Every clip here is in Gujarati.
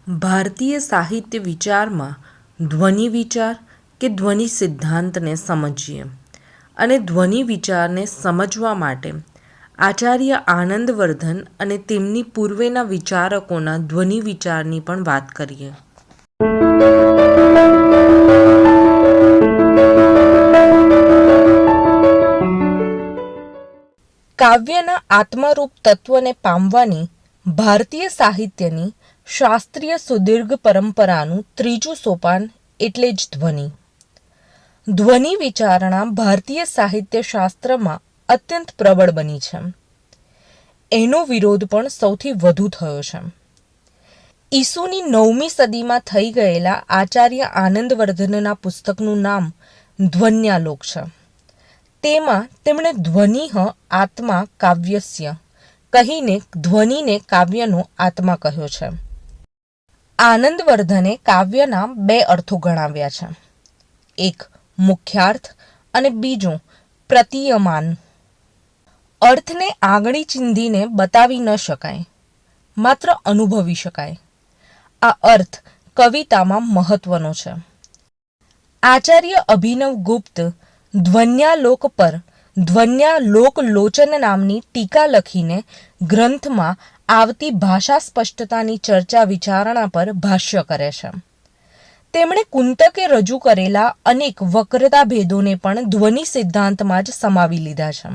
ભારતીય સાહિત્ય વિચારમાં ધ્વનિ વિચાર કે ધ્વનિ સિદ્ધાંતને સમજીએ અને ધ્વનિ વિચારને સમજવા માટે આચાર્ય આનંદવર્ધન અને તેમની પૂર્વેના વિચારકોના ધ્વનિ વિચારની પણ વાત કરીએ. કાવ્યના આત્મરૂપ તત્વને પામવાની ભારતીય સાહિત્યની શાસ્ત્રીય સુદીર્ઘ પરંપરાનું ત્રીજું સોપાન એટલે જ ધ્વનિ. ધ્વનિ વિચારણા ભારતીય સાહિત્ય શાસ્ત્રમાં અત્યંત પ્રબળ બની છે. એનો વિરોધ પણ સૌથી વધુ થયો છે. ઈસુની 9મી સદીમાં થઈ ગયેલા આચાર્ય આનંદવર્ધનના પુસ્તકનું નામ ધ્વન્યાલોક છે. તેમાં તેમણે ધ્વનિઃ આત્મા કાવ્યસ્ય કહીને ધ્વનિને કાવ્યનો આત્મા કહ્યો છે. આનંદવર્ધને કાવ્યના 2 અર્થો ગણાવ્યા છે. એક મુખ્યાર્થ અને બીજું પ્રતીયમાન. અર્થને આંગળી ચીંધીને બતાવી ન શકાય, માત્ર અનુભવી શકાય. આ અર્થ કવિતામાં મહત્વનો છે. આચાર્ય અભિનવ ગુપ્ત ધ્વન્યાલોક પર ધ્વન્યાલોક લોચન નામની ટીકા લખીને ગ્રંથમાં આવતી ભાષા સ્પષ્ટતાની ચર્ચા વિચારણા પર ભાષ્ય કરે છે. તેમણે કુંતકે રજૂ કરેલા અનેક વક્રતા ભેદોને પણ ધ્વનિ સિદ્ધાંતમાં જ સમાવી લીધા છે.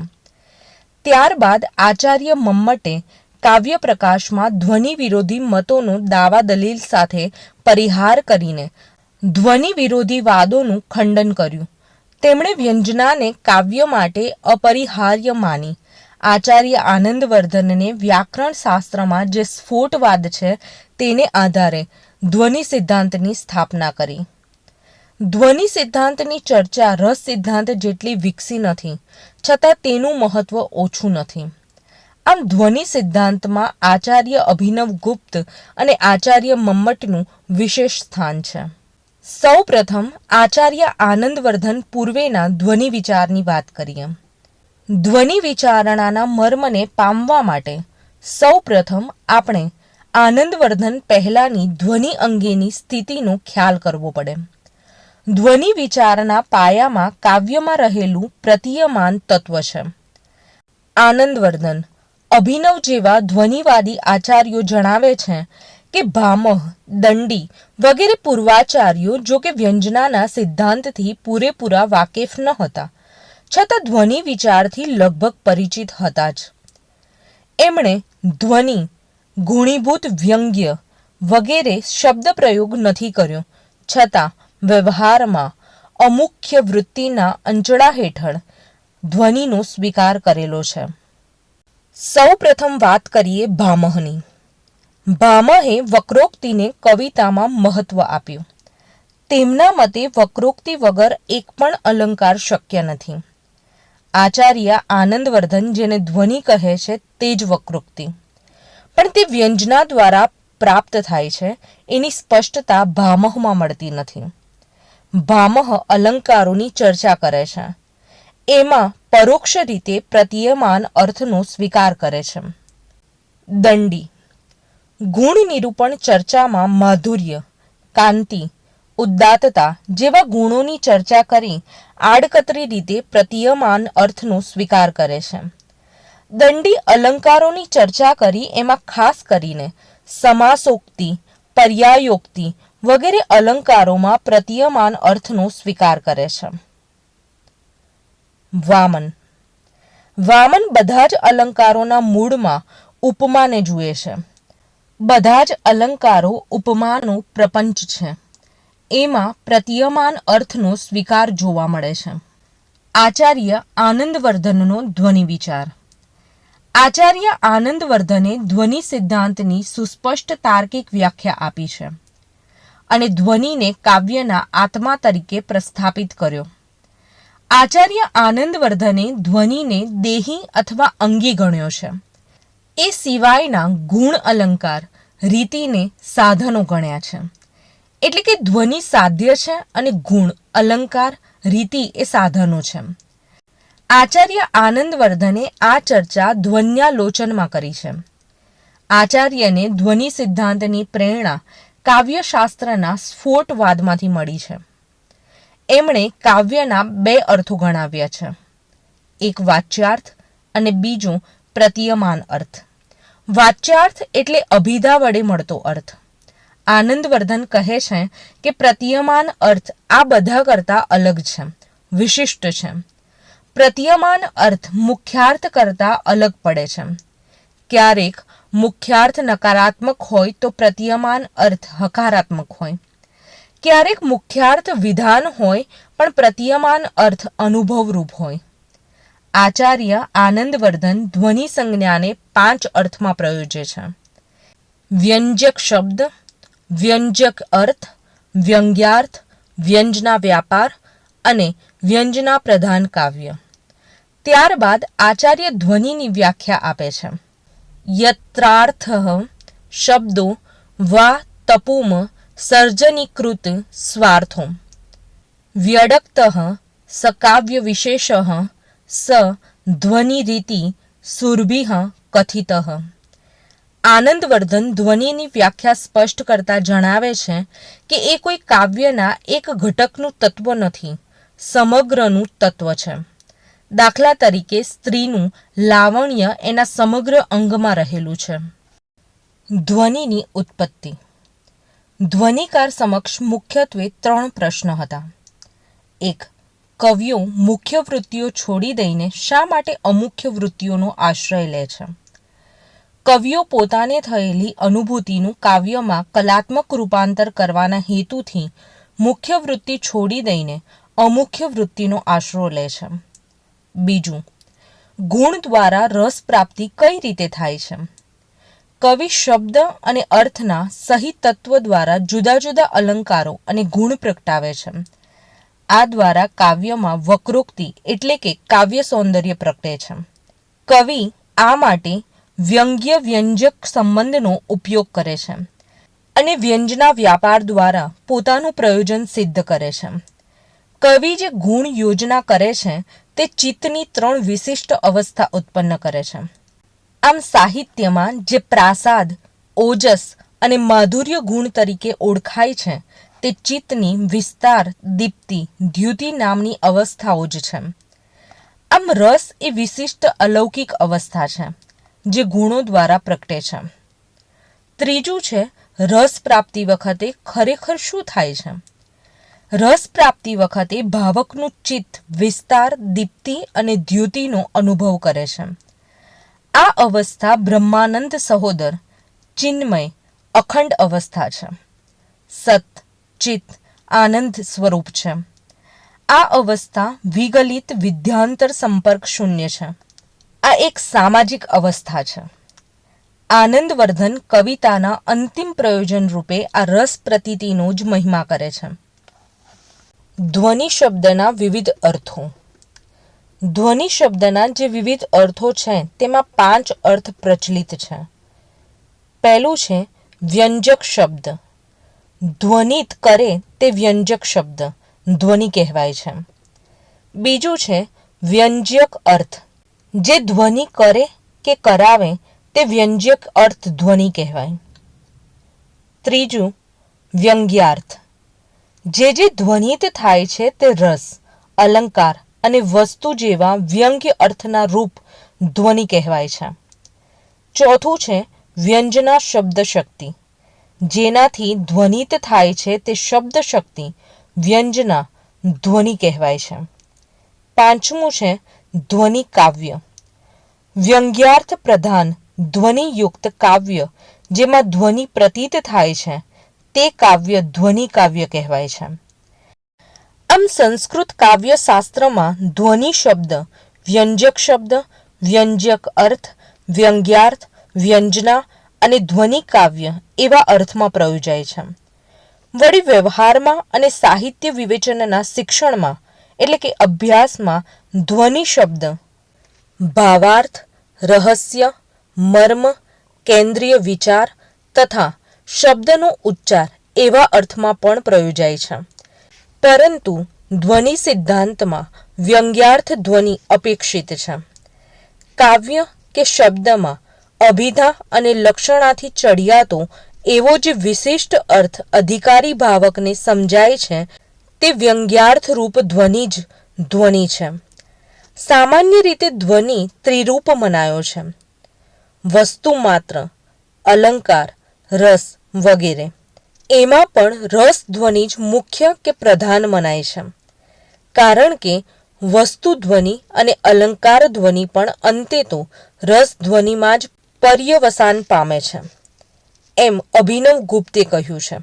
ત્યારબાદ આચાર્ય મમ્મટે કાવ્ય પ્રકાશમાં ધ્વનિ વિરોધી મતોનો દાવા દલીલ સાથે પરિહાર કરીને ધ્વનિ વિરોધી વાદોનું ખંડન કર્યું. તેમણે વ્યંજનાને કાવ્ય માટે અપરિહાર્ય માની આચાર્ય આનંદવર્ધનને વ્યાકરણ શાસ્ત્રમાં જે સ્ફોટવાદ છે તેને આધારે ધ્વનિ સિદ્ધાંતની સ્થાપના કરી. ધ્વનિ સિદ્ધાંતની ચર્ચા રસ સિદ્ધાંત જેટલી વિકસી નથી, છતાં તેનું મહત્વ ઓછું નથી. આમ ધ્વનિ સિદ્ધાંતમાં આચાર્ય અભિનવ ગુપ્ત અને આચાર્ય મમ્મટનું વિશેષ સ્થાન છે. સૌ પ્રથમ આચાર્ય આનંદવર્ધન પૂર્વેના ધ્વનિ વિચારની વાત કરીએ. ધ્વનિ વિચારણાના મર્મને પામવા માટે સૌ પ્રથમ આપણે આનંદવર્ધન પહેલાંની ધ્વનિ અંગેની સ્થિતિનો ખ્યાલ કરવો પડે. ધ્વનિ વિચારના પાયામાં કાવ્યમાં રહેલું પ્રતીયમાન તત્વ છે. આનંદવર્ધન, અભિનવ જેવા ધ્વનિવાદી આચાર્યો જણાવે છે કે ભામહ, દંડી વગેરે પૂર્વાચાર્યો જો કે વ્યંજનાના સિદ્ધાંતથી પૂરેપૂરા વાકેફ ન હતા, છતાં ધ્વનિ વિચારથી લગભગ પરિચિત હતા જ. એમણે ધ્વનિ, ગુણીભૂત વ્યંગ્ય વગેરે શબ્દ પ્રયોગ નથી કર્યો, છતાં વ્યવહારમાં અમુખ્ય વૃત્તિના અંચળા હેઠળ ધ્વનિનો સ્વીકાર કરેલો છે. સૌ પ્રથમ વાત કરીએ ભામહની. ભામહે વક્રોક્તિને કવિતામાં મહત્વ આપ્યું. તેમના મતે વક્રોક્તિ વગર એક પણ અલંકાર શક્ય નથી. આચાર્ય આનંદવર્ધન જેને ધ્વનિ કહે છે તે જ વક્રોક્તિ, પણ તે વ્યંજના દ્વારા પ્રાપ્ત થાય છે એની સ્પષ્ટતા ભામહમાં મળતી નથી. ભામહ અલંકારોની ચર્ચા કરે છે. એમાં પરોક્ષ રીતે પ્રતીયમાન અર્થનો સ્વીકાર કરે છે. દંડી ગુણ નિરૂપણ ચર્ચામાં માધુર્ય, કાંતિ, ઉદાત્તતા જેવા ગુણોની ચર્ચા કરી આડકતરી રીતે પ્રતીયમાન અર્થનો સ્વીકાર કરે છે. દંડી અલંકારોની ચર્ચા કરી એમાં ખાસ કરીને સમાસોક્તિ, પર્યાયોક્તિ વગેરે અલંકારોમાં પ્રતીયમાન અર્થનો સ્વીકાર કરે છે. વામન બધા જ અલંકારોના મૂળમાં ઉપમાને જુએ છે. બધા જ અલંકારો ઉપમાનો પ્રપંચ છે. એમાં પ્રતીયમાન અર્થનો સ્વીકાર જોવા મળે છે. આચાર્ય આનંદવર્ધનનો ધ્વનિ વિચાર. આચાર્ય આનંદવર્ધને ધ્વનિ સિદ્ધાંતની સુસ્પષ્ટ તાર્કિક વ્યાખ્યા આપી છે અને ધ્વનિને કાવ્યના આત્મા તરીકે પ્રસ્થાપિત કર્યો. આચાર્ય આનંદવર્ધને ધ્વનિને દેહી અથવા અંગી ગણ્યો છે. એ સિવાયના ગુણ અલંકાર, રીતિને સાધનો ગણ્યા છે. એટલે કે ધ્વનિ સાધ્ય છે અને ગુણ, અલંકાર, રીતિ એ સાધનો છે. આચાર્ય આનંદવર્ધને આ ચર્ચા ધ્વન્યાલોચનમાં કરી છે. આચાર્યને ધ્વનિ સિદ્ધાંતની પ્રેરણા કાવ્યશાસ્ત્રના સ્ફોટવાદમાંથી મળી છે. એમણે કાવ્યના બે અર્થો ગણાવ્યા છે, એક વાચ્યાર્થ અને બીજો પ્રતીયમાન અર્થ. વાચ્યાર્થ એટલે અભિધા વડે મળતો અર્થ. આનંદવર્ધન કહે છે કે પ્રતીયમાન અર્થ આ બધા કરતાં અલગ છે, વિશિષ્ટ છે. પ્રતીયમાન અર્થ મુખ્યાર્થ કરતાં અલગ પડે છે. ક્યારેક મુખ્યાર્થ નકારાત્મક હોય તો પ્રતીયમાન અર્થ હકારાત્મક હોય. ક્યારેક મુખ્યાર્થ વિધાન હોય પણ પ્રતીયમાન અર્થ અનુભવરૂપ હોય. આચાર્ય આનંદવર્ધન ધ્વનિ સંજ્ઞાને 5 અર્થમાં પ્રયોજે છે: વ્યંજક શબ્દ, વ્યંજક અર્થ, વ્યંગ્યાર્થ, વ્યંજના વ્યાપાર અને વ્યંજના પ્રધાન કાવ્ય. ત્યારબાદ આચાર્ય ધ્વનિની વ્યાખ્યા આપે છે: યત્રાર્થ શબ્દો વા તપુમ સર્જનીકૃત સ્વાર્થો વ્યડક્ત સકાવ્ય વિશેષ સ ધ્વનિરીતિ સુરભિ કથિત. આનંદવર્ધન ધ્વનિની વ્યાખ્યા સ્પષ્ટ કરતા જણાવે છે કે એ કોઈ કાવ્યના એક ઘટકનું તત્વ નથી, સમગ્રનું તત્વ છે. દાખલા તરીકે સ્ત્રીનું લાવણ્ય એના સમગ્ર અંગમાં રહેલું છે. ધ્વનિની ઉત્પત્તિ. ધ્વનિકાર સમક્ષ મુખ્યત્વે 3 પ્રશ્ન હતા. 1. કવિઓ મુખ્ય વૃત્તિઓ છોડી દઈને શા માટે અમુખ્ય વૃત્તિઓનો આશ્રય લે છે? કવિઓ પોતાને થયેલી અનુભૂતિનું કાવ્યમાં કલાત્મક રૂપાંતર કરવાના હેતુથી મુખ્ય વૃત્તિ છોડી દઈને અમુખ્ય વૃત્તિનો આશરો લે છે. 2. ગુણ દ્વારા રસ પ્રાપ્તિ કઈ રીતે થાય છે? કવિ શબ્દ અને અર્થના સહી તત્વ દ્વારા જુદા જુદા અલંકારો અને ગુણ પ્રગટાવે છે. આ દ્વારા કાવ્યમાં વક્રોક્તિ એટલે કે કાવ્ય સૌંદર્ય પ્રગટે છે. કવિ આ માટે વ્યંગ્ય વ્યંજક સંબંધનો ઉપયોગ કરે છે અને વ્યંજના વ્યાપાર દ્વારા પોતાનું પ્રયોજન સિદ્ધ કરે છે. કવિ જે ગુણ યોજના કરે છે તે ચિત્તની 3 વિશિષ્ટ અવસ્થા ઉત્પન્ન કરે છે. આમ સાહિત્યમાં જે પ્રાસાદ, ઓજસ અને માધુર્ય ગુણ તરીકે ઓળખાય છે તે ચિત્તની વિસ્તાર, દીપ્તિ, દ્યુતિ નામની અવસ્થાઓ જ છે. આમ રસ એ વિશિષ્ટ અલૌકિક અવસ્થા છે જે ગુણો દ્વારા પ્રગટે છે. 3 છે રસ પ્રાપ્તિ વખતે ખરેખર શું થાય છે? રસ પ્રાપ્તિ વખતે ભાવકનું ચિત્ત વિસ્તાર, દીપ્તિ અને દ્યુતિનો અનુભવ કરે છે. આ અવસ્થા બ્રહ્માનંદ સહોદર, ચિન્મય, અખંડ અવસ્થા છે. સત, ચિત્ત, આનંદ સ્વરૂપ છે. આ અવસ્થા વિગલિત વિધ્યાંતર સંપર્ક શૂન્ય છે. આ એક સામાજિક અવસ્થા છે. આનંદવર્ધન કવિતાના અંતિમ પ્રયોજન રૂપે આ રસ પ્રતીતિનો જ મહિમા કરે છે. ધ્વનિ શબ્દના વિવિધ અર્થો. ધ્વનિ શબ્દના જે વિવિધ અર્થો છે તેમાં 5 અર્થ પ્રચલિત છે. પહેલું છે વ્યંજક શબ્દ. ધ્વનિત કરે તે વ્યંજક શબ્દ ધ્વનિ કહેવાય છે. બીજું છે વ્યંજક અર્થ. જે ધ્વનિ કરે કે કરાવે તે વ્યંજક અર્થ ધ્વનિ કહેવાય. ત્રીજું વ્યંગ્યાર્થ. જે ધ્વનિત થાય છે તે રસ, અલંકાર અને વસ્તુ જેવા વ્યંગ્ય અર્થના રૂપ ધ્વનિ કહેવાય છે. ચોથું છે વ્યંજના શબ્દ શક્તિ. જેનાથી ધ્વનિત થાય છે તે શબ્દ શક્તિ વ્યંજના ધ્વનિ કહેવાય છે. પાંચમું છે ધ્વનિ કાવ્ય. વ્યંગ્યાર્થ પ્રધાન ધ્વનિયુક્ત કાવ્ય જેમાં ધ્વનિ પ્રતીત થાય છે તે કાવ્ય ધ્વનિ કાવ્ય કહેવાય છે. આમ સંસ્કૃત કાવ્ય શાસ્ત્રમાં ધ્વનિ શબ્દ વ્યંજક શબ્દ, વ્યંજક અર્થ, વ્યંગ્યાર્થ, વ્યંજના અને ધ્વનિ કાવ્ય એવા અર્થમાં પ્રયોજાય છે. વળી વ્યવહારમાં અને સાહિત્ય વિવેચનના શિક્ષણમાં એટલે કે અભ્યાસમાં ધ્વનિ શબ્દ ભાવાર્થ, રહસ્ય, મર્મ, કેન્દ્રીય વિચાર તથા શબ્દનો ઉચ્ચાર એવા અર્થમાં પણ પ્રયોજાય છે. પરંતુ ધ્વનિ સિદ્ધાંતમાં વ્યંગ્યાર્થ ધ્વનિ અપેક્ષિત છે. કાવ્ય કે શબ્દમાં અભિધા અને લક્ષણાથી ચડિયાતો એવો જે વિશિષ્ટ અર્થ અધિકારી ભાવકને સમજાય છે તે વ્યંગ્યાર્થ રૂપ ધ્વનિ જ ધ્વનિ છે. સામાન્ય રીતે ધ્વનિ ત્રિરૂપ મનાયો છે: વસ્તુ માત્ર, અલંકાર, રસ વગેરે. એમાં પણ રસ ધ્વનિ જ મુખ્ય કે પ્રધાન મનાય છે, કારણ કે વસ્તુ ધ્વનિ અને અલંકાર ધ્વનિ પણ અંતે તો રસ ધ્વનિમાં જ પર્યવસાન પામે છે, એમ અભિનવ ગુપ્તે કહ્યું છે.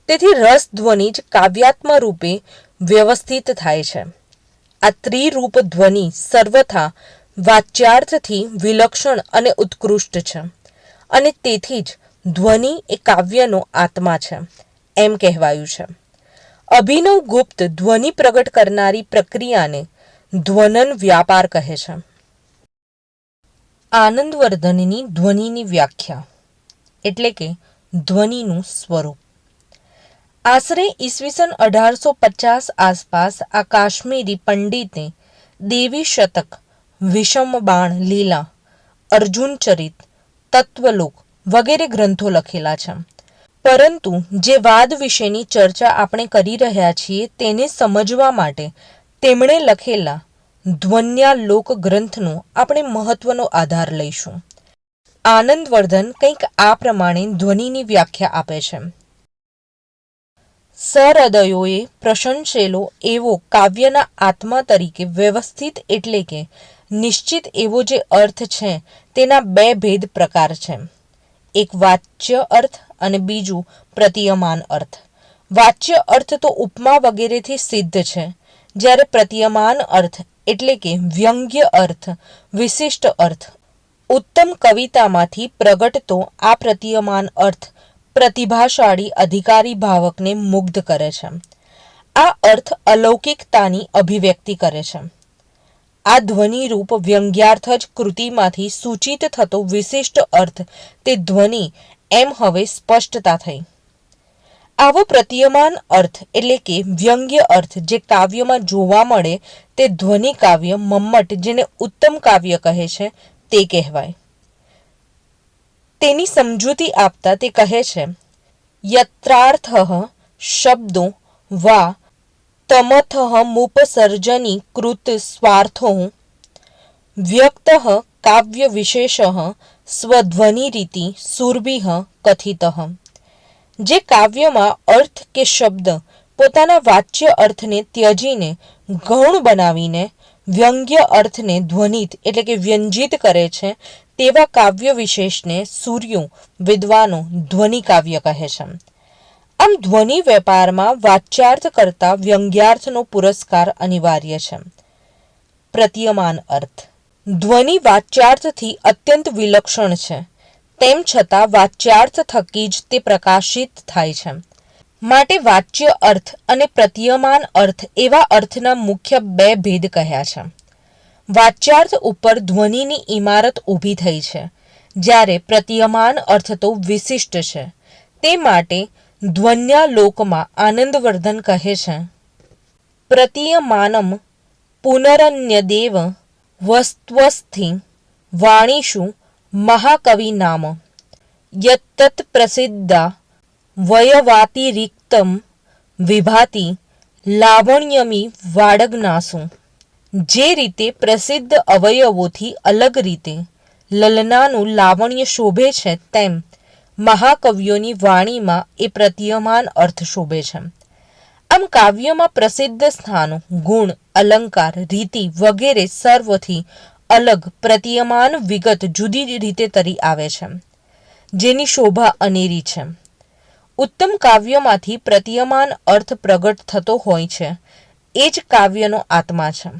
તેથી રસ ધ્વનિ જ કાવ્યાત્મ રૂપે વ્યવસ્થિત થાય છે. આ ત્રિરૂપ ધ્વનિ સર્વથા વાચ્યાર્થથી વિલક્ષણ અને ઉત્કૃષ્ટ છે, અને તેથી જ ધ્વનિ એ કાવ્યનો આત્મા છે એમ કહેવાયું છે. અભિનવ ગુપ્ત ધ્વનિ પ્રગટ કરનારી પ્રક્રિયાને ધ્વનન વ્યાપાર કહે છે. આનંદવર્ધનની ધ્વનિની વ્યાખ્યા એટલે કે ધ્વનિનું સ્વરૂપ. આશરે ઈસવીસન 1850 આસપાસ આ કાશ્મીરી પંડિતે દેવી શતક, વિષમ બાણ લીલા, અર્જુન ચરિત, તત્વલોક વગેરે ગ્રંથો લખેલા છે. પરંતુ જે વાદ વિશેની ચર્ચા આપણે કરી રહ્યા છીએ તેને સમજવા માટે તેમણે લખેલા ધ્વન્યાલોક ગ્રંથનો આપણે મહત્વનો આધાર લઈશું. આનંદવર્ધન કંઈક આ પ્રમાણે ધ્વનિની વ્યાખ્યા આપે છે: સહૃદયોએ પ્રશંસેલો એવો કાવ્યના આત્મા તરીકે વ્યવસ્થિત એટલે કે નિશ્ચિત એવો જે અર્થ છે તેના બે ભેદ પ્રકાર છે: એક વાચ્ય અર્થ અને બીજું પ્રતીયમાન અર્થ. વાચ્ય અર્થ તો ઉપમા વગેરેથી સિદ્ધ છે, જ્યારે પ્રતીયમાન અર્થ એટલે કે વ્યંગ્ય અર્થ, વિશિષ્ટ અર્થ, ઉત્તમ કવિતામાંથી પ્રગટતો આ પ્રતીયમાન અર્થ પ્રતિભાશાળી અધિકારી ભાવકને મુગ્ધ કરે છે. આ અર્થ અલૌકિકતાની અભિવ્યક્તિ કરે છે. આ ધ્વનિરૂપ વ્યંગ્યાર્થ જ કૃતિમાંથી સૂચિત થતો વિશિષ્ટ અર્થ તે ધ્વનિ એમ હવે સ્પષ્ટતા થઈ. આવો પ્રતીયમાન અર્થ એટલે કે વ્યંગ્ય અર્થ જે કાવ્યમાં જોવા મળે તે ધ્વનિ કાવ્ય મમ્મટ જેને ઉત્તમ કાવ્ય કહે છે તે કહેવાય. તેની સમજૂતી આપતા તે કહે છે: યત્રાર્થઃ શબ્દો વા તમથઃમુપસર્જની કૃત સ્વાર્થો વ્યક્તઃ કાવ્ય વિશેષઃ સ્વધ્વનિરીતિ સુરભિઃ કથિતઃ. જે કાવ્યમાં અર્થ કે શબ્દ પોતાના વાચ્ય અર્થને ત્યજીને ગૌણ બનાવીને વ્યંગ્ય અર્થને ધ્વનિત એટલે કે વ્યંજિત કરે છે તેવા કાવ્ય વિશેષને સૂર્યો વિદ્વાનો ધ્વનિ કાવ્ય કહે છે. આમ ધ્વનિ વેપારમાં વાચ્યાર્થ કરતા વ્યંગ્યાર્થનો પુરસ્કાર અનિવાર્ય છે. પ્રતીયમાન અર્થ. ધ્વનિ વાચ્યાર્થથી અત્યંત વિલક્ષણ છે, તેમ છતાં વાચ્યાર્થ થકી જ તે પ્રકાશિત થાય છે. માટે વાચ્ય અર્થ અને પ્રતીયમાન અર્થ એવા અર્થના મુખ્ય બે ભેદ કહ્યા છે. વાચ્યાર્થ ઉપર ધ્વનિની ઇમારત ઊભી થઈ છે, જ્યારે પ્રતીયમાન અર્થ તો વિશિષ્ટ છે. તે માટે ધ્વન્યાલોકમાં આનંદવર્ધન કહે છે: પ્રતીયમાનમ પુનરન્યદેવ વસ્ત્વસ્થિ વાણીષુ મહાકવિ નામ યત્તત પ્રસિદ્ધા વયવાતિરિક્તમ વિભાતિ લાવણ્યમી વાડગનાસુ. જે રીતે પ્રસિદ્ધ અવયવોથી અલગ રીતે લલનાનું લાવણ્ય શોભે છે, તેમ મહાકવિઓની વાણીમાં એ પ્રતીયમાન અર્થ શોભે છે. આમ કાવ્યમાં પ્રસિદ્ધ સ્થાનો, ગુણ, અલંકાર, રીતિ વગેરે સર્વથી અલગ પ્રતીયમાન વિગત જુદી રીતે તરી આવે છે, જેની શોભા અનેરી છે. ઉત્તમ કાવ્યમાંથી પ્રતીયમાન અર્થ પ્રગટ થતો હોય છે એ જ કાવ્યનો આત્મા છે.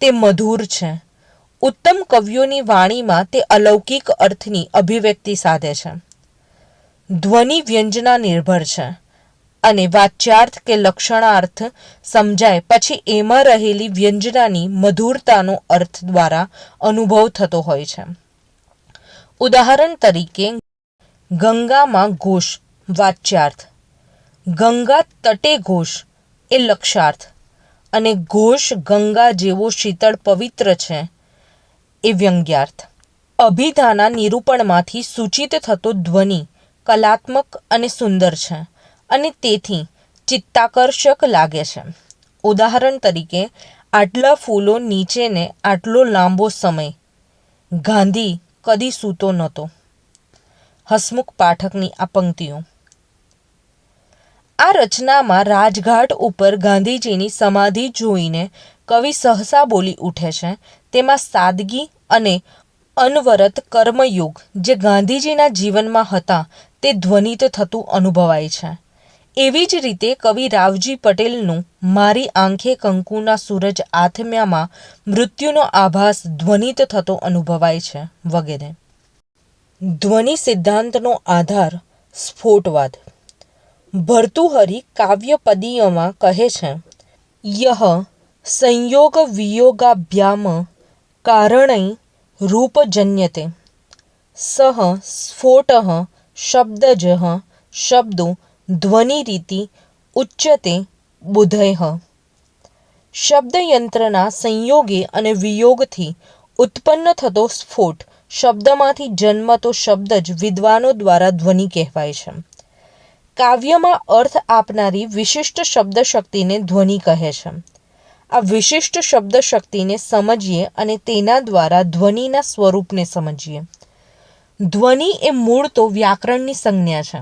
તે મધુર છે. ઉત્તમ કવિઓની વાણીમાં તે અલૌકિક અર્થની અભિવ્યક્તિ સાધે છે. ધ્વનિ વ્યંજના નિર્ભર છે અને વાચ્યાર્થ કે લક્ષણાર્થ સમજાય પછી એમાં રહેલી વ્યંજનાની મધુરતાનો અર્થ દ્વારા અનુભવ થતો હોય છે. ઉદાહરણ તરીકે ગંગામાં ઘોષ વાચ્યાર્થ, ગંગા તટે ઘોષ એ લક્ષાર્થ, અને ઘોષ ગંગા જેવો શીતળ પવિત્ર છે એ વ્યંગ્યાર્થ. અભિધાના નિરૂપણમાંથી સૂચિત થતો ધ્વનિ કલાત્મક અને સુંદર છે અને તેથી ચિત્તાકર્ષક લાગે છે. ઉદાહરણ તરીકે, આટલા ફૂલો નીચેને આટલો લાંબો સમય. ગાંધી કદી સૂતો નહોતો. હસમુખ પાઠકની આ પંક્તિઓ. આ રચનામાં રાજઘાટ ઉપર ગાંધીજીની સમાધિ જોઈને કવિ સહસા બોલી ઉઠે છે. તેમાં સાદગી અને અનવરત કર્મયોગ જે ગાંધીજીના જીવનમાં હતા તે ધ્વનિત થતું અનુભવાય છે. એવી જ રીતે કવિ રાવજી પટેલનું મારી આંખે કંકુના સૂરજ આથમ્યામાં મૃત્યુનો આભાસ ધ્વનિત થતો અનુભવાય છે વગેરે. ધ્વનિ સિદ્ધાંતનો આધાર સ્ફોટવાદ. ભર્તુહરિ કાવ્યપદીયમાં કહે છે, યહ સંયોગ વિયોગાભ્યામ કારણૈ રૂપજન્યતે સહ સ્ફોટઃ શબ્દજઃ શબ્દો ધ્વનિરીતિ ઉચ્યતે બુધૈઃ. શબ્દયંત્રના સંયોગે અને વિયોગથી ઉત્પન્ન થતો સ્ફોટ શબ્દમાંથી જન્મતો શબ્દ જ વિદ્વાનો દ્વારા ધ્વનિ કહેવાય છે. કાવ્યમાં અર્થ આપનારી વિશિષ્ટ શબ્દશક્તિને ધ્વનિ કહે છે. આ વિશિષ્ટ શબ્દશક્તિને સમજીએ અને તેના દ્વારા ધ્વનિના સ્વરૂપને સમજીએ. ધ્વનિ એ મૂળ તો વ્યાકરણની સંજ્ઞા છે.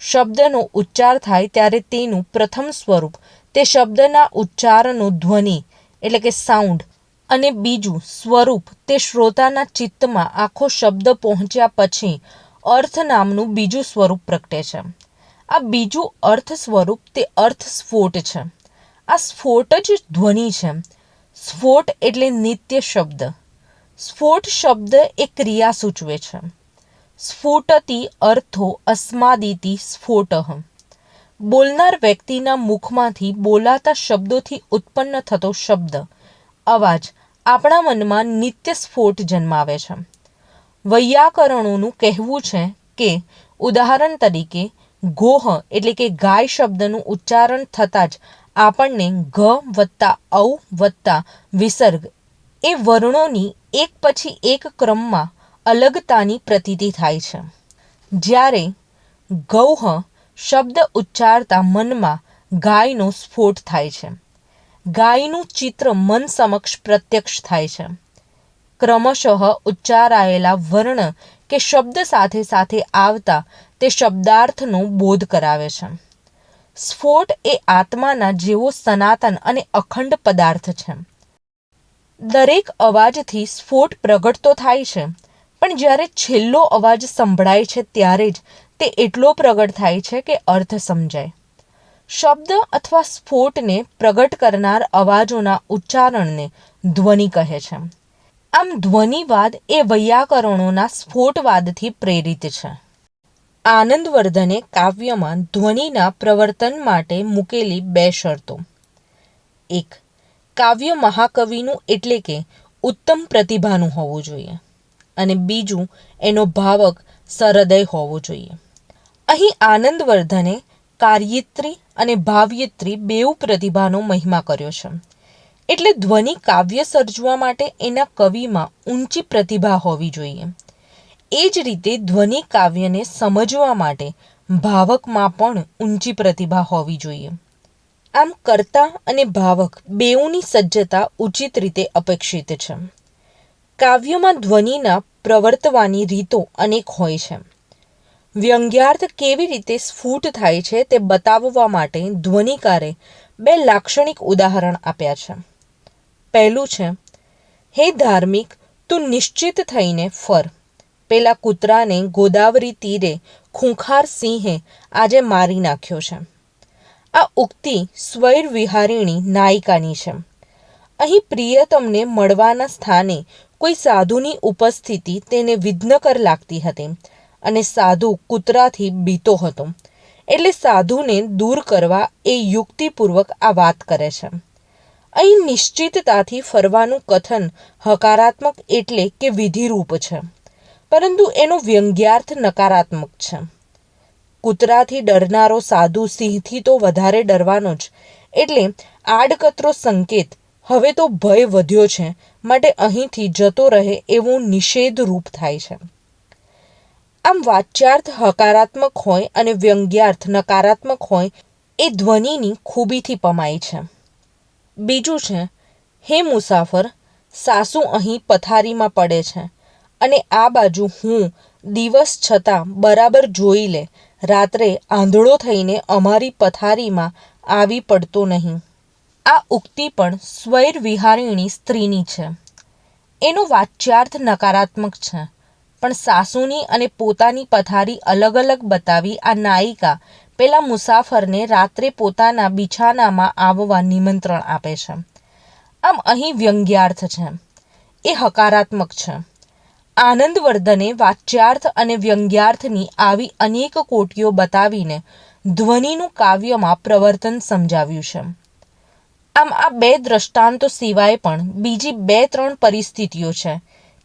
શબ્દનો ઉચ્ચાર થાય ત્યારે તેનું પ્રથમ સ્વરૂપ તે શબ્દના ઉચ્ચારનો ધ્વનિ એટલે કે સાઉન્ડ અને બીજું સ્વરૂપ તે શ્રોતાના ચિત્તમાં આખો શબ્દ પહોંચ્યા પછી અર્થ નામનું બીજું સ્વરૂપ પ્રગટે છે. આ બીજું અર્થ સ્વરૂપ તે અર્થ સ્ફોટ છે. આ સ્ફોટ જ ધ્વનિ છે. સ્ફોટ એટલે નિત્ય શબ્દ. સ્ફોટ શબ્દ એ ક્રિયા સૂચવે છે. સ્ફુટતિ અર્થો અસ્માદિતિ સ્ફોટઃ. બોલનાર વ્યક્તિના મુખમાંથી બોલાતા શબ્દોથી ઉત્પન્ન થતો શબ્દ અવાજ આપણા મનમાં નિત્ય સ્ફોટ જન્માવે છે. વૈયાકરણોનું કહેવું છે કે ઉદાહરણ તરીકે ગોહ એટલે કે ગાય શબ્દનું ઉચ્ચારણ થતાં જ આપણને ઘ વત્તા ઔ વત્તા વિસર્ગ એ વર્ણોની એક પછી એક ક્રમમાં અલગતાની પ્રતીતિ થાય છે. જ્યારે ગૌહ શબ્દ ઉચ્ચારતા મનમાં ગાયનો સ્ફોટ થાય છે. ગાયનું ચિત્ર મન સમક્ષ પ્રત્યક્ષ થાય છે. ક્રમશઃ ઉચ્ચારાયેલા વર્ણ કે શબ્દ સાથે સાથે આવતા તે શબ્દાર્થનો બોધ કરાવે છે. સ્ફોટ એ આત્માના જેવો સનાતન અને અખંડ પદાર્થ છે. દરેક અવાજથી સ્ફોટ પ્રગટ તો થાય છે, પણ જ્યારે છેલ્લો અવાજ સંભળાય છે ત્યારે જ તે એટલો પ્રગટ થાય છે કે અર્થ સમજાય. શબ્દ અથવા સ્ફોટને પ્રગટ કરનાર અવાજોના ઉચ્ચારણને ધ્વનિ કહે છે. આમ ધ્વનિવાદ એ વૈયાકરણોના સ્ફોટવાદથી પ્રેરિત છે. આનંદવર્ધને કાવ્યમાં ધ્વનિના પ્રવર્તન માટે મૂકેલી 2 શરતો. 1. કાવ્ય મહાકવિનું એટલે કે ઉત્તમ પ્રતિભાનું હોવું જોઈએ અને બીજું એનો ભાવક સહૃદય હોવો જોઈએ. અહીં આનંદવર્ધને કાર્યત્રી અને ભાવયત્રી બેઉ પ્રતિભાનો મહિમા કર્યો છે. એટલે ધ્વનિ કાવ્ય સર્જવા માટે એના કવિમાં ઊંચી પ્રતિભા હોવી જોઈએ. એ જ રીતે ધ્વનિ કાવ્યને સમજવા માટે ભાવકમાં પણ ઊંચી પ્રતિભા હોવી જોઈએ. આમ કર્તા અને ભાવક બેઉની સજ્જતા ઉચિત રીતે અપેક્ષિત છે. કાવ્યમાં ધ્વનિના પ્રવર્તવાની રીતો અનેક હોય છે. વ્યંગ્યાર્થ કેવી રીતે સ્ફુટ થાય છે તે બતાવવા માટે ધ્વનિકારે 2 લાક્ષણિક ઉદાહરણ આપ્યા છે. પહેલું છે, હે ધાર્મિક, તું નિશ્ચિત થઈને ફર. પેલા કૂતરાને ગોદાવરી તીરે ખૂંખાર સિંહે આજે મારી નાખ્યો છે. આ ઉક્તિ સ્વૈર વિહારિણી નાયિકાની છે. અહીં પ્રિયતમને મળવાના સ્થાને કોઈ સાધુની ઉપસ્થિતિ તેને વિઘ્નકર લાગતી હતી અને સાધુ કૂતરાથી બીતો હતો. એટલે સાધુને દૂર કરવા એ યુક્તિપૂર્વક આ વાત કરે છે. અહીં નિશ્ચિતતાથી ફરવાનું કથન હકારાત્મક એટલે કે વિધિરૂપ છે, પરંતુ એનો વ્યંગ્યાર્થ નકારાત્મક છે. કૂતરાથી ડરનારો સાધુ સિંહથી તો વધારે ડરવાનો જ, એટલે આડકતરો સંકેત હવે તો ભય વધ્યો છે, માટે અહીંથી જતો રહે એવું નિષેધ રૂપ થાય છે. આમ વાચ્યાર્થ હકારાત્મક હોય અને વ્યંગ્યાર્થ નકારાત્મક હોય એ ધ્વનિની ખૂબીથી પમાય છે. બીજું છે, હે મુસાફર, સાસુ અહીં પથારીમાં પડે છે અને આ બાજુ હું દિવસ છતાં બરાબર જોઈ લે, રાત્રે આંધળો થઈને અમારી પથારીમાં આવી પડતો નહીં. આ ઉક્તિ પણ સ્વૈર વિહારિણી સ્ત્રીની છે. એનો વાચ્યાર્થ નકારાત્મક છે, પણ સાસુની અને પોતાની પથારી અલગ અલગ બતાવી આ નાયિકા પેલા મુસાફરને રાત્રે પોતાના બિછાનામાં આવવા નિમંત્રણ આપે છે. આમ અહીં વ્યંગ્યાર્થ છે, એ હકારાત્મક છે. આનંદવર્ધને વાચ્યાર્થ અને વ્યંગ્યાર્થની આવી અનેક કોટીઓ બતાવીને ધ્વનિનું કાવ્યમાં પ્રવર્તન સમજાવ્યું છે. આમ આ બે દ્રષ્ટાંતો સિવાય પણ બીજી 2-3 પરિસ્થિતિઓ છે.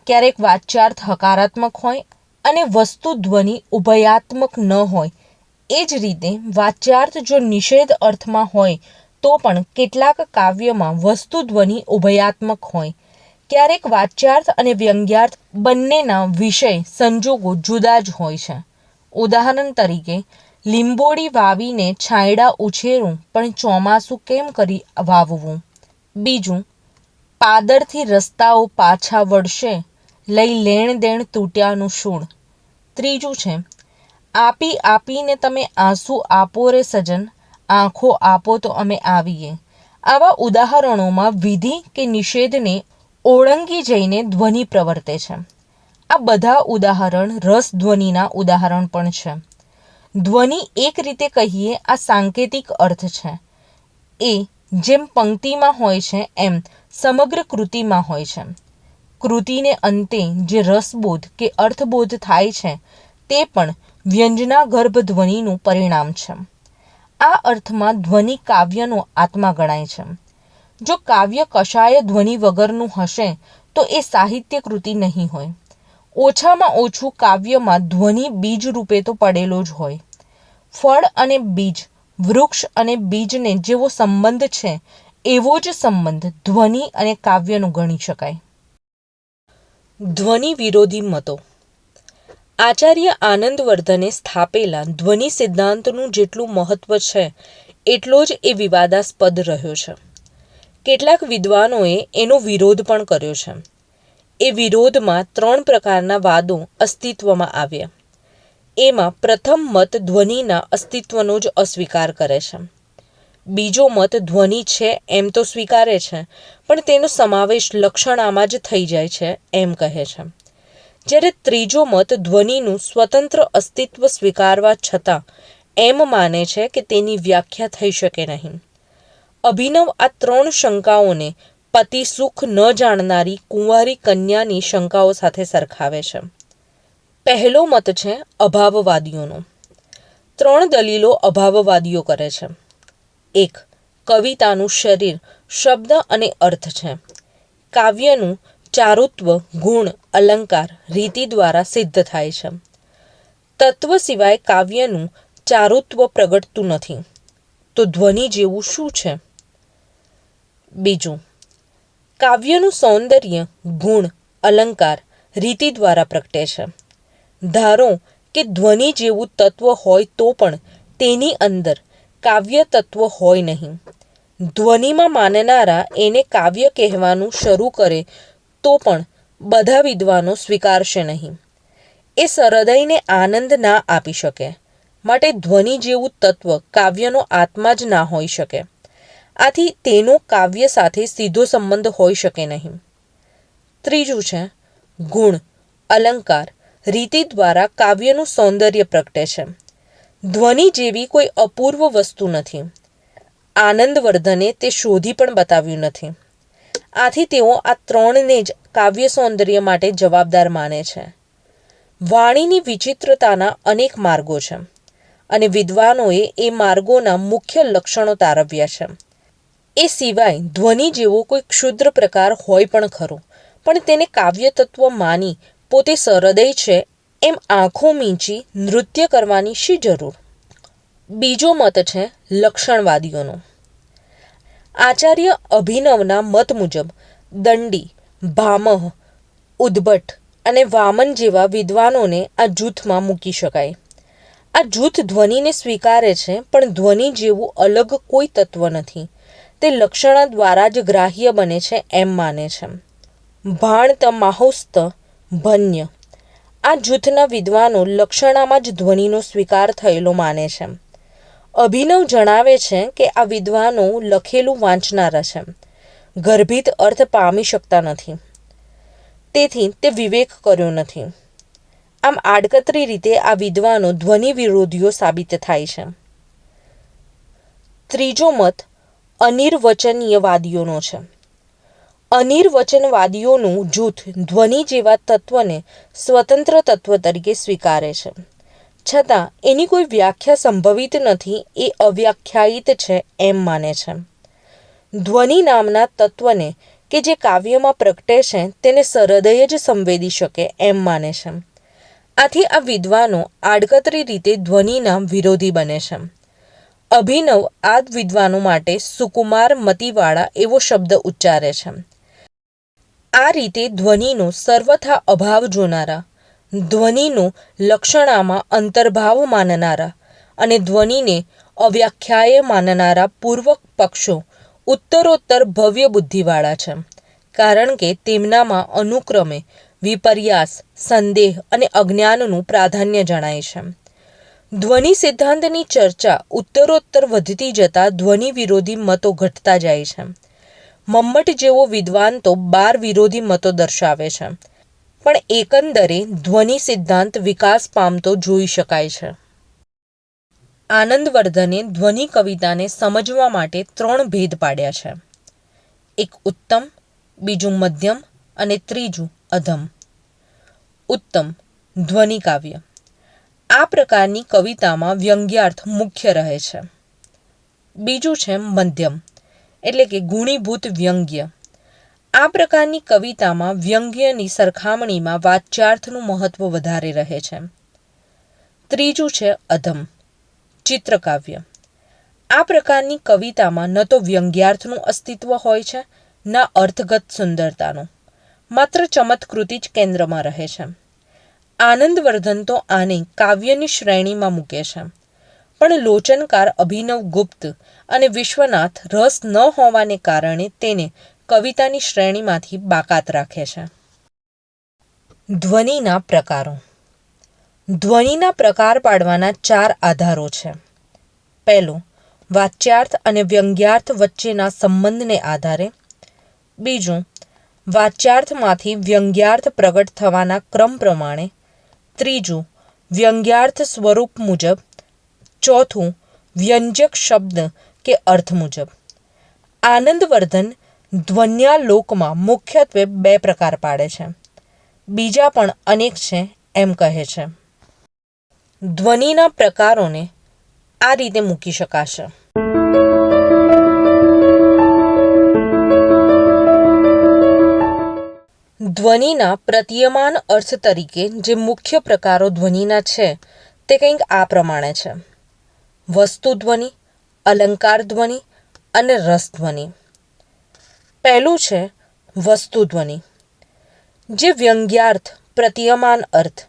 ક્યારેક વાચ્યાર્થ હકારાત્મક હોય અને વસ્તુ ધ્વનિ ઉભયાત્મક ન હોય. એ જ રીતે વાચ્યાર્થ જો નિષેધ અર્થમાં હોય તો પણ કેટલાક કાવ્યમાં વસ્તુ ધ્વનિ ઉભયાત્મક હોય. ક્યારેક વાચ્યાર્થ અને વ્યંગ્યાર્થ બંનેના વિષય સંજોગો જુદા જ હોય છે. ઉદાહરણ તરીકે, લીંબોડી વાવીને છાંયડા ઉછેરું પણ ચોમાસું કેમ કરી વાવવું. બીજું, પાદરથી રસ્તાઓ પાછા વળશે, લઈ લેણ દેણ તૂટ્યાનું શૂળ. ત્રીજું છે, આપી આપીને તમે આંસુ આપો રે સજન, આંખો આપો તો અમે આવીએ. આવા ઉદાહરણોમાં વિધિ કે નિષેધને ઓળંગી જઈને ધ્વનિ પ્રવર્તે છે. આ બધા ઉદાહરણ રસધ્વનિના ઉદાહરણ પણ છે. ધ્વનિ એક રીતે કહીએ આ સાંકેતિક અર્થ છે. એ જેમ પંક્તિમાં હોય છે એમ સમગ્ર કૃતિમાં હોય છે. કૃતિને અંતે જે રસબોધ કે અર્થબોધ થાય છે તે પણ વ્યંજનાગર્ભ ધ્વનિનું પરિણામ છે. આ અર્થમાં ધ્વનિ કાવ્યનો આત્મા ગણાય છે. જો કાવ્ય કશાય ધ્વનિ વગરનું હશે તો એ સાહિત્ય કૃતિ નહીં હોય. ઓછામાં ઓછું કાવ્યમાં ધ્વનિ બીજ રૂપે તો પડેલો જ હોય. ફળ અને બીજ, વૃક્ષ અને બીજને જેવો સંબંધ છે એવો જ સંબંધ ધ્વનિ અને કાવ્યનો ગણી શકાય. ધ્વનિ વિરોધી મતો. આચાર્ય આનંદવર્ધને સ્થાપેલા ધ્વનિ સિદ્ધાંતનું જેટલું મહત્વ છે એટલો જ એ વિવાદાસ્પદ રહ્યો છે. કેટલાક વિદ્વાનોએ એનો વિરોધ પણ કર્યો છે. એ વિરોધમાં 3 પ્રકારના વાદો અસ્તિત્વમાં આવ્યા. એમાં પ્રથમ મત ધ્વનિના અસ્તિત્વનો જ અસ્વીકાર કરે છે. બીજો મત ધ્વનિ છે એમ તો સ્વીકારે છે, પણ તેનો સમાવેશ લક્ષણામાં જ થઈ જાય છે એમ કહે છે. જ્યારે ત્રીજો મત ધ્વનિનું સ્વતંત્ર અસ્તિત્વ સ્વીકારવા છતાં એમ માને છે કે તેની વ્યાખ્યા થઈ શકે નહીં. અભિનવ આ 3 શંકાઓને પતિ સુખ ન જાણનારી કુંવારી કન્યાની શંકાઓ સાથે સરખાવે છે. પહેલો મત છે અભાવવાદીઓનો. 3 દલીલો અભાવવાદીઓ કરે છે. 1. કવિતાનું શરીર શબ્દ અને અર્થ છે. કાવ્યનું ચારુત્વ ગુણ અલંકાર રીતિ દ્વારા સિદ્ધ થાય છે. તત્વ સિવાય કાવ્યનું ચારુત્વ પ્રગટતું નથી, તો ધ્વનિ જેવું શું છે? બીજું, કાવ્યનું સૌંદર્ય ગુણ અલંકાર રીતિ દ્વારા પ્રગટે છે. ધારો કે ધ્વનિ જેવું તત્વ હોય તો પણ તેની અંદર કાવ્ય તત્વ હોય નહીં. ધ્વનિમાં માનનારા એને કાવ્ય કહેવાનું શરૂ કરે તો પણ બધા વિદ્વાનો સ્વીકારશે નહીં. એ સહૃદયને આનંદ ના આપી શકે. માટે ધ્વનિ જેવું તત્વ કાવ્યનો આત્મા જ ના હોઈ શકે. આથી તેનો કાવ્ય સાથે સીધો સંબંધ હોઈ શકે નહીં. ત્રીજું છે ગુણ અલંકાર રીતિ દ્વારા કાવ્યનું સૌંદર્ય પ્રગટે છે. ધ્વનિ જેવી કોઈ અપૂર્વ વસ્તુ નથી. આનંદવર્ધને તે શોધી પણ બતાવ્યું નથી. આથી તેઓ આ 3ને જ કાવ્ય સૌંદર્ય માટે જવાબદાર માને છે. વાણીની વિચિત્રતાના અનેક માર્ગો છે અને વિદ્વાનોએ એ માર્ગોના મુખ્ય લક્ષણો તારવ્યા છે. એ સિવાય ધ્વનિ જેવો કોઈ ક્ષુદ્ર પ્રકાર હોય પણ ખરો, પણ તેને કાવ્ય તત્વ માની પોતે સહૃદય છે એમ આંખો મીંચી નૃત્ય કરવાની શી જરૂર? બીજો મત છે લક્ષણવાદીઓનો. આચાર્ય અભિનવના મત મુજબ દંડી, ભામહ, ઉદ્ભટ અને વામન જેવા વિદ્વાનોને આ જૂથમાં મૂકી શકાય. આ જૂથ ધ્વનિને સ્વીકારે છે, પણ ધ્વનિ જેવું અલગ કોઈ તત્વ નથી. તે લક્ષણા દ્વારા જ ગ્રાહ્ય બને છે એમ માને છે. ભાણત, માહુસ્ત, ભન્ય આ જૂથના વિદ્વાનો લક્ષણામાં જ ધ્વનિનો સ્વીકાર થયેલો માને છે. અભિનવ જણાવે છે કે આ વિદ્વાનો લખેલું વાંચનારા છે, ગર્ભિત અર્થ પામી શકતા નથી, તેથી તે વિવેક કર્યો નથી. આમ આડકતરી રીતે આ વિદ્વાનો ધ્વનિ વિરોધીઓ સાબિત થાય છે. ત્રીજો મત અનિર્વચનીયવાદીઓનો છે. અનિર્વચનવાદીઓનું જૂથ ધ્વનિ જેવા તત્વને સ્વતંત્ર તત્વ તરીકે સ્વીકારે છે, છતાં એની કોઈ વ્યાખ્યા સંભવિત નથી, એ અવ્યાખ્યાયિત છે એમ માને છે. ધ્વનિ નામના તત્વને કે જે કાવ્યમાં પ્રગટે છે તેને સહૃદય જ સંવેદી શકે એમ માને છે. આથી આ વિદ્વાનો આડકતરી રીતે ધ્વનિના વિરોધી બને છે. અભિનવ આ વિદ્વાનો માટે સુકુમાર મતિવાળા એવો શબ્દ ઉચ્ચારે છે. આ રીતે ધ્વનિનો સર્વથા અભાવ જોનારા, ધ્વનિનો લક્ષણામાં અંતર્ભાવ માનનારા અને ધ્વનિને અવ્યાખ્યાય માનનારા પૂર્વક પક્ષો ઉત્તરોત્તર ભવ્ય બુદ્ધિવાળા છે, કારણ કે તેમનામાં અનુક્રમે વિપર્યાસ, સંદેહ અને અજ્ઞાનનું પ્રાધાન્ય જણાય છે. ધ્વનિ સિદ્ધાંતની ચર્ચા ઉત્તરોત્તર વધતી જતાં ધ્વનિ વિરોધી મતો ઘટતા જાય છે. મમ્મટ જેવો વિદ્વાન તો 12 વિરોધી મતો દર્શાવે છે, પણ એકંદરે ધ્વનિ સિદ્ધાંત વિકાસ પામતો જોઈ શકાય છે. આનંદવર્ધને ધ્વનિ કવિતાને સમજવા માટે 3 ભેદ પાડ્યા છે. એક ઉત્તમ, બીજું મધ્યમ અને ત્રીજું અધમ. ઉત્તમ ધ્વનિ કાવ્ય. આ પ્રકારની કવિતામાં વ્યંગ્યાર્થ મુખ્ય રહે છે. બીજું છે મધ્યમ, એટલે કે ગુણીભૂત વ્યંગ્ય. આ પ્રકારની કવિતામાં વ્યંગ્યની સરખામણીમાં વાચ્યાર્થનું મહત્વ વધારે રહે છે. ત્રીજું છે અધમ, ચિત્રકાવ્ય. આ પ્રકારની કવિતામાં ન તો વ્યંગ્યાર્થનું અસ્તિત્વ હોય છે, ન અર્થગત સુંદરતાનું, માત્ર ચમત્કૃતિ જ કેન્દ્રમાં રહે છે. આનંદવર્ધન તો આને કાવ્યની શ્રેણીમાં મૂકે છે, પણ લોચનકાર અભિનવ ગુપ્ત અને વિશ્વનાથ રસ ન હોવાને કારણે તેને કવિતાની શ્રેણીમાંથી બાકાત રાખે છે. ધ્વનિના પ્રકારો. ધ્વનિના પ્રકાર પાડવાના 4 આધારો છે. પહેલું, વાચ્યાર્થ અને વ્યંગ્યાર્થ વચ્ચેના સંબંધને આધારે. બીજું, વાચ્યાર્થમાંથી વ્યંગ્યાર્થ પ્રગટ થવાના ક્રમ પ્રમાણે. ત્રીજું, વ્યંગ્યાર્થ સ્વરૂપ મુજબ. ચોથું, વ્યંજક શબ્દ કે અર્થ મુજબ. આનંદવર્ધન ધ્વન્યાલોકમાં મુખ્યત્વે 2 પ્રકાર પાડે છે. બીજા પણ અનેક છે એમ કહે છે. ધ્વનિના પ્રકારોને આ રીતે મૂકી શકાશે. ધ્વનિના પ્રતીયમાન અર્થ તરીકે જે મુખ્ય પ્રકારો ધ્વનિના છે તે કંઈક આ પ્રમાણે છે. વસ્તુ ધ્વનિ, અલંકાર ધ્વનિ અને રસધ્વનિ. પહેલું છે વસ્તુ ધ્વનિ. જે વ્યંગ્યાર્થ, પ્રતીયમાન અર્થ,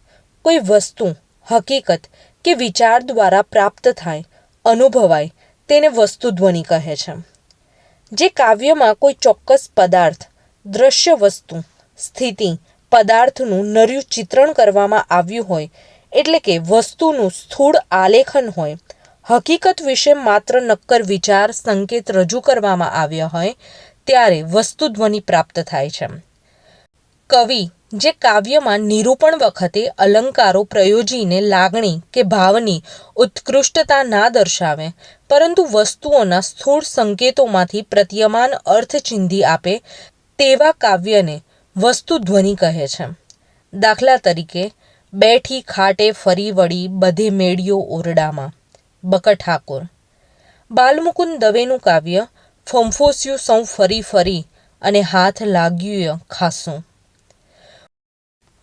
કોઈ વસ્તુ, હકીકત કે વિચાર દ્વારા પ્રાપ્ત થાય, અનુભવાય તેને વસ્તુ ધ્વનિ કહે છે. જે કાવ્યમાં કોઈ ચોક્કસ પદાર્થ, દ્રશ્ય વસ્તુ, સ્થિતિ, પદાર્થનું નર્યું ચિત્રણ કરવામાં આવ્યું હોય, એટલે કે વસ્તુનું સ્થૂળ આલેખન હોય, હકીકત વિશે માત્ર નક્કર વિચાર, સંકેત રજૂ કરવામાં આવ્યા હોય, ત્યારે વસ્તુ ધ્વનિ પ્રાપ્ત થાય છે. કવિ જે કાવ્યમાં નિરૂપણ વખતે અલંકારો પ્રયોજીને લાગણી કે ભાવની ઉત્કૃષ્ટતા ના દર્શાવે, પરંતુ વસ્તુઓના સ્થૂળ સંકેતોમાંથી પ્રતીયમાન અર્થ ચિંધી આપે, તેવા કાવ્યને વસ્તુ ધ્વનિ કહે છે. દાખલા તરીકે, બેઠી ખાટે ફરી વળી બધે મેળ્યો ઓરડામાં, બકર ઠાકોર. બાલમુકુંદ દવેનું કાવ્ય ફંફોસ્યું સૌ ફરી ફરી અને હાથ લાગ્યું ખાસું.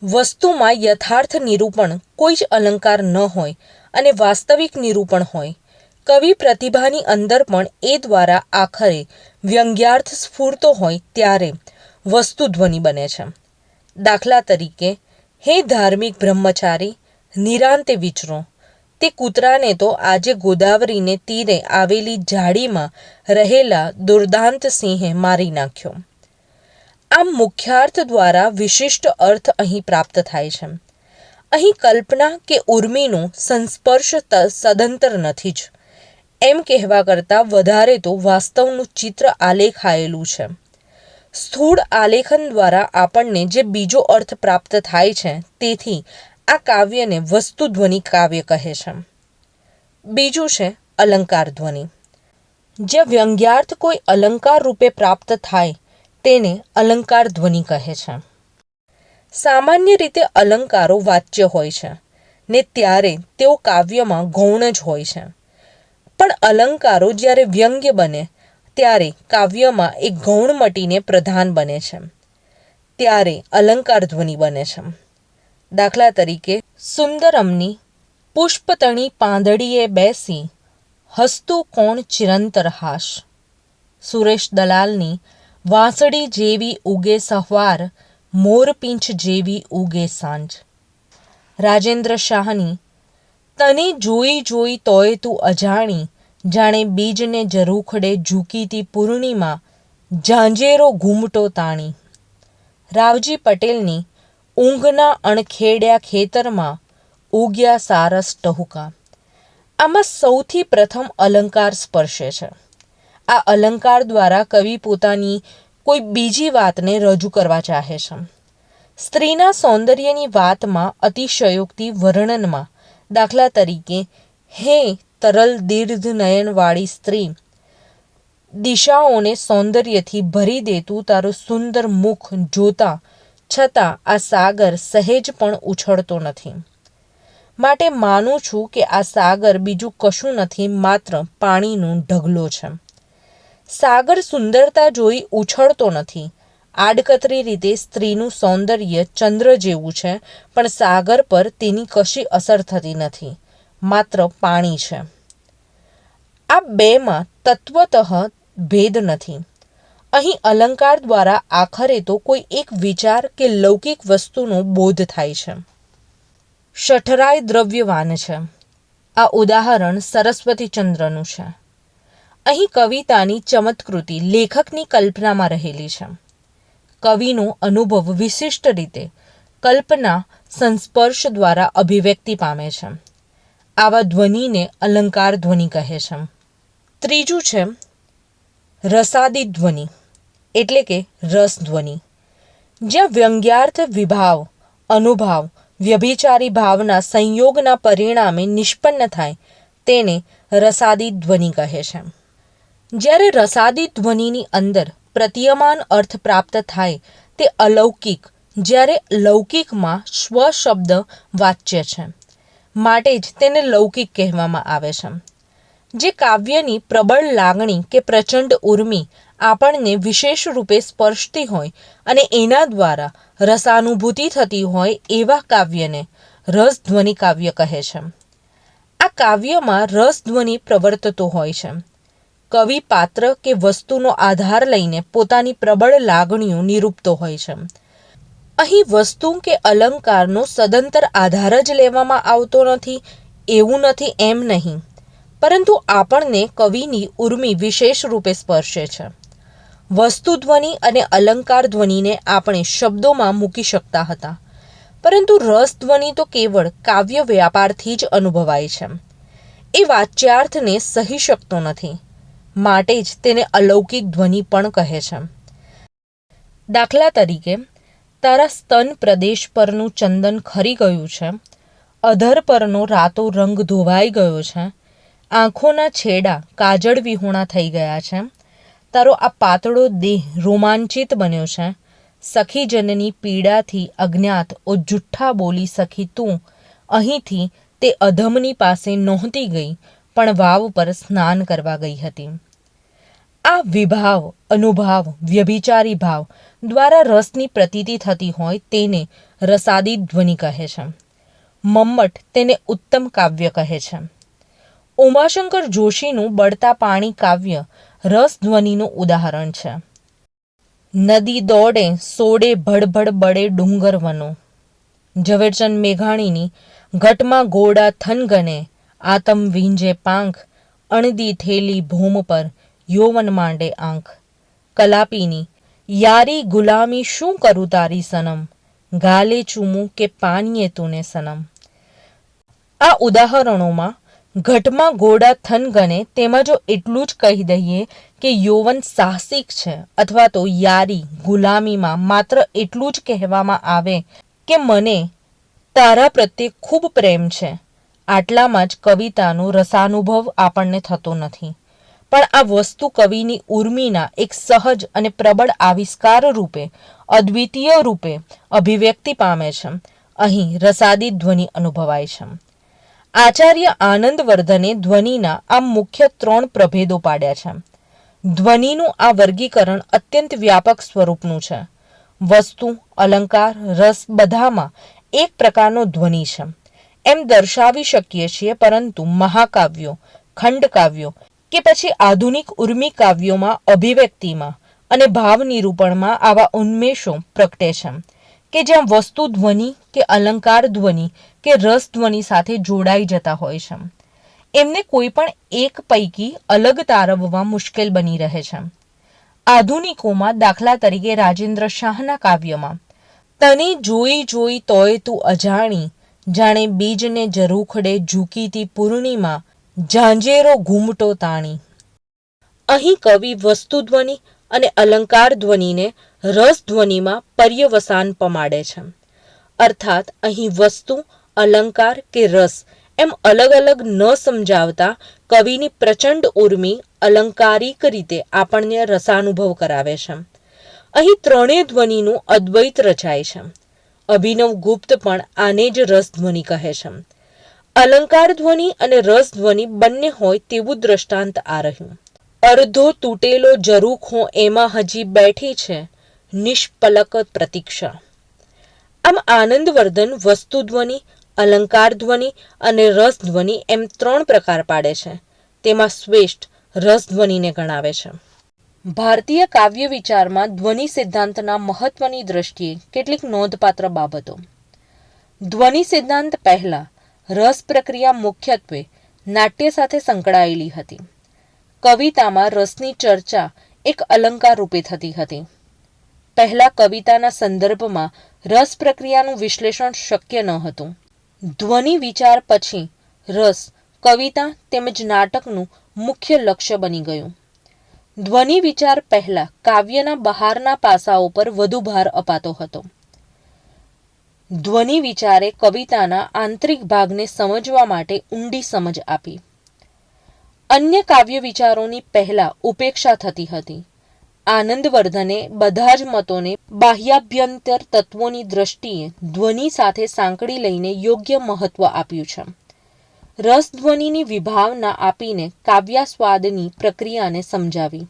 વસ્તુમાં યથાર્થ નિરૂપણ કોઈ જ અલંકાર ન હોય અને વાસ્તવિક નિરૂપણ હોય, કવિ પ્રતિભાની અંદર પણ એ દ્વારા આખરે વ્યંગ્યાર્થ સ્ફૂરતો હોય ત્યારે વસ્તુધ્વનિ બને છે. દાખલા તરીકે, હે ધાર્મિક બ્રહ્મચારી, નિરાંતે વિચરો, તે કૂતરાને તો આજે ગોદાવરીને તીરે આવેલી ઝાડીમાં રહેલા દુર્દાંત સિંહે મારી નાખ્યો. આમ મુખ્યાર્થ દ્વારા વિશિષ્ટ અર્થ અહીં પ્રાપ્ત થાય છે. અહીં કલ્પના કે ઉર્મિનો સંસ્પર્શ સદંતર નથી જ, એમ કહેવા કરતાં વધારે તો વાસ્તવનું ચિત્ર આલેખાયેલું છે. સ્થૂળ આલેખન દ્વારા આપણને જે બીજો અર્થ પ્રાપ્ત થાય છે, તેથી આ કાવ્યને વસ્તુધ્વનિ કાવ્ય કહે છે. બીજું છે અલંકાર ધ્વનિ. જ્યાં વ્યંગ્યાર્થ કોઈ અલંકાર રૂપે પ્રાપ્ત થાય તેને અલંકાર ધ્વનિ કહે છે. સામાન્ય રીતે અલંકારો વાચ્ય હોય છે ને ત્યારે તેઓ કાવ્યમાં ગૌણ જ હોય છે. પણ અલંકારો જ્યારે વ્યંગ્ય બને ત્યારે કાવ્યમાં એક ગૌણ મટીને પ્રધાન બને છે. ત્યારે અલંકાર ધ્વનિ બને છે. દાખલા તરીકે, સુંદરમની પુષ્પતણી પાંદડીએ બેસી હસતું કોણ ચિરંતર હાશ. સુરેશ દલાલની વાંસળી જેવી ઉગે સવાર, મોરપીંછ જેવી ઉગે સાંજ. રાજેન્દ્ર શાહની તને જોઈ જોઈ તોય તું અજાણી, જાણે બીજને ઝરૂખડે ઝૂકીતી પૂર્ણિમા, ઝાંઝેરો ઘૂમટો તાણી. રાવજી પટેલની ઊંઘના અણખેડ્યા ખેતરમાં ઉગ્યા સારસ ટહુકા. આમાં સૌથી પ્રથમ અલંકાર સ્પર્શે છે. આ અલંકાર દ્વારા કવિ પોતાની કોઈ બીજી વાતને રજૂ કરવા ચાહે છે. સ્ત્રીના સૌંદર્યની વાતમાં અતિશયોક્તિ વર્ણનમાં, દાખલા તરીકે, હે તરલ દીર્ઘ નયનવાળી સ્ત્રી, દિશાઓને સૌંદર્યથી ભરી દેતું તારું સુંદર મુખ જોતા છતાં આ સાગર સહેજ પણ ઉછળતો નથી. માટે માનું છું કે આ સાગર બીજું કશું નથી, માત્ર પાણીનો ઢગલો છે. સાગર સુંદરતા જોઈ ઉછળતો નથી. આડકતરી રીતે સ્ત્રીનું સૌંદર્ય ચંદ્ર જેવું છે, પણ સાગર પર તેની કશી અસર થતી નથી, માત્ર પાણી છે. આ બેમાં તત્વતઃ ભેદ નથી. અહીં અલંકાર દ્વારા આખરે તો કોઈ એક વિચાર કે લૌકિક વસ્તુનો બોધ થાય છે. શઠરાય દ્રવ્યવાન છે. આ ઉદાહરણ સરસ્વતીચંદ્રનું છે. અહીં કવિતાની ચમત્કૃતિ લેખકની કલ્પનામાં રહેલી છે. કવિનો અનુભવ વિશિષ્ટ રીતે કલ્પના સંસ્પર્શ દ્વારા અભિવ્યક્તિ પામે છે. આવા ધ્વનિને અલંકાર ધ્વનિ કહે છે. ત્રીજું છે રસાદી ધ્વનિ, એટલે કે રસધ્વનિ. જ્યાં વ્યંગ્યાર્થ વિભાવ, અનુભાવ, વ્યભિચારી ભાવના સંયોગના પરિણામે નિષ્પન્ન થાય તેને રસાદી ધ્વનિ કહે છે. જ્યારે રસાદી ધ્વનિની અંદર પ્રતીયમાન અર્થ પ્રાપ્ત થાય તે અલૌકિક, જ્યારે લૌકિકમાં સ્વ શબ્દ વાચ્ય છે, માટે જ તેને લૌકિક કહેવામાં આવે છે. જે કાવ્યની પ્રબળ લાગણી કે પ્રચંડ ઉર્મિ આપણને વિશેષ રૂપે સ્પર્શતી હોય અને એના દ્વારા રસાનુભૂતિ થતી હોય એવા કાવ્યને રસધ્વનિ કાવ્ય કહે છે. આ કાવ્યમાં રસધ્વનિ પ્રવર્તતો હોય છે. કવિ પાત્ર કે વસ્તુનો આધાર લઈને પોતાની પ્રબળ લાગણીઓ નિરૂપતો હોય છે. અહીં વસ્તુ કે અલંકારનો સદંતર આધાર જ લેવામાં આવતો નથી એવું નથી એમ નહીં, પરંતુ આપણને કવિની ઉર્મિ વિશેષ રૂપે સ્પર્શે છે. વસ્તુધ્વનિ અને અલંકાર ધ્વનિને આપણે શબ્દોમાં મૂકી શકતા હતા, પરંતુ રસધ્વનિ તો કેવળ કાવ્ય વ્યાપારથી જ અનુભવાય છે. એ વાચ્યાર્થને સહી શકતો નથી, માટે જ તેને અલૌકિક ધ્વનિ પણ કહે છે. દાખલા તરીકે, તારા સ્તન પ્રદેશ પરનું ચંદન ખરી ગયું છે, અધર પરનો રાતો રંગ ધોવાઈ ગયો છે, આંખોના છેડા કાજળ વિહોણા થઈ ગયા છે, તારો આ પાતળો દેહ રોમાંચિત બન્યો છે, સખીજનની પીડાથી અજ્ઞાત ઓ જુઠ્ઠા બોલી સખી તું અહીંથી તે અધમની પાસે નહોતી ગઈ, પણ વાવ પર સ્નાન કરવા ગઈ હતી. આ વિભાવ, અનુભાવ, વ્યભિચારી ભાવ દ્વારા રસની પ્રતીતિ થતી હોય તેને રસાદી ધ્વનિ કહે છે. મમ્મટ તેને ઉત્તમ કાવ્ય કહે છે. ઉમાશંકર જોશીનું બળતા પાણી કાવ્ય રસધ્વનિનું ઉદાહરણ છે. નદી દોડે સોડે ભડભડ બળે ડુંગર વનો. ઝવેરચંદ મેઘાણીની ઘટમાં ગોડા થનગને આતમ વીંજે પાંખ અણદી થેલી ભૂમ પર યૌવન માંડે આંખ. કલાપીની યારી ગુલામી શું કરું તારી સનમ ગાલે ચૂમું કે પાણીએ તુને સનમ. આ ઉદાહરણોમાં ઘટમાં ગોડા થનગને તેમાં જો એટલું જ કહી દઈએ કે યૌવન સાહસિક છે અથવા તો યારી ગુલામીમાં માત્ર એટલું જ કહેવામાં આવે કે મને તારા પ્રત્યે ખૂબ પ્રેમ છે, આટલામાં જ કવિતાનો રસાનુભવ આપણને થતો નથી. પણ આ વસ્તુ કવિની ઉર્મિના એક સહજ અને પ્રબળ આવિષ્કાર રૂપે અદ્વિતીય રૂપે અભિવ્યક્તિ પામે છે. અહીં રસાદી ધ્વનિ અનુભવાય છે. આચાર્ય આનંદવર્ધને ધ્વનિના આ મુખ્ય 3 પ્રભેદો પાડ્યા છે. ધ્વનિનું આ વર્ગીકરણ અત્યંત વ્યાપક સ્વરૂપનું છે. વસ્તુ, અલંકાર, રસ બધામાં એક પ્રકારનો ધ્વનિ છે એમ દર્શાવી શકીએ છીએ, પરંતુ મહાકાવ્યો, ખંડકાવ્યો કે પછી આધુનિક ઉર્મી કાવ્યોમાં અભિવ્યક્તિમાં અને ભાવ નિરૂપણમાં આવા ઉન્મેષો પ્રગટે છે કે જ્યાં વસ્તુ ધ્વનિ કે અલંકાર ધ્વનિ કે રસ ધ્વનિ સાથે જોડાઈ જતા હોય છે. એમને કોઈ પણ એક પૈકી અલગ તારવવા મુશ્કેલ બની રહે છે. આધુનિકોમાં દાખલા તરીકે રાજેન્દ્ર શાહના કાવ્યમાં તને જોઈ જોઈ તોય તું અજાણી જાણે બીજને ઝરૂખડે ઝૂકીતી પૂર્ણિમા ઝાંઝેરો ઘૂમટો તાણી. અહીં કવિ વસ્તુ ધ્વનિ અને અલંકાર ધ્વનિને રસ ધ્વનિમાં પર્યવસાન પમાડે છે. અર્થાત અહીં વસ્તુ, અલંકાર કે રસ એમ અલગ અલગ ન સમજાવતા કવિની પ્રચંડ ઉર્મી અલંકારિક રીતે આપણને રસાનુભવ કરાવે છે. અહીં 3 ધ્વનિનું અદ્વૈત રચાય છે. અભિનવ ગુપ્ત પણ આને જ રસધ્વનિ કહે છે. અલંકાર ધ્વનિ અને રસ ધ્વનિ બંને હોય તેવું દ્રષ્ટાંત આ રહ્યું. અર્ધો તૂટેલો ઝરૂખો એમાં હજી બેઠી છે નિષ્પલક પ્રતીક્ષા. આમ આનંદવર્ધન વસ્તુ ધ્વનિ, અલંકાર ધ્વનિ અને રસ ધ્વનિ એમ 3 પ્રકાર પાડે છે. તેમાં શ્રેષ્ઠ રસ ધ્વનિને ગણાવે છે. ભારતીય કાવ્ય વિચારમાં ધ્વનિ સિદ્ધાંતના મહત્વની દ્રષ્ટિએ કેટલીક નોંધપાત્ર બાબતો. ધ્વનિ સિદ્ધાંત પહેલા રસ પ્રક્રિયા મુખ્યત્વે નાટ્ય સાથે સંકળાયેલી હતી. કવિતામાં રસની ચર્ચા એક અલંકાર રૂપે થતી હતી. પહેલા કવિતાના સંદર્ભમાં રસ પ્રક્રિયાનું વિશ્લેષણ શક્ય ન હતું. ધ્વનિ વિચાર પછી રસ કવિતા તેમજ નાટકનું મુખ્ય લક્ષ્ય બની ગયું. ધ્વનિ વિચાર પહેલા કાવ્યના બહારના પાસાઓ પર વધુ ભાર અપાતો હતો. ધ્વનિ વિચારે કવિતાના આંતરિક ભાગને સમજવા માટે ઊંડી સમજ આપી. અન્ય કાવ્ય વિચારોની પહેલા ઉપેક્ષા થતી હતી. આનંદવર્ધને બધા જ મતોને બાહ્યાભ્યંતર તત્વોની દ્રષ્ટિએ ધ્વનિ સાથે સાંકળી લઈને યોગ્ય મહત્વ આપ્યું છે. રસધ્વનિની વિભાવના આપીને કાવ્યાસ્વાદની પ્રક્રિયાને સમજાવી.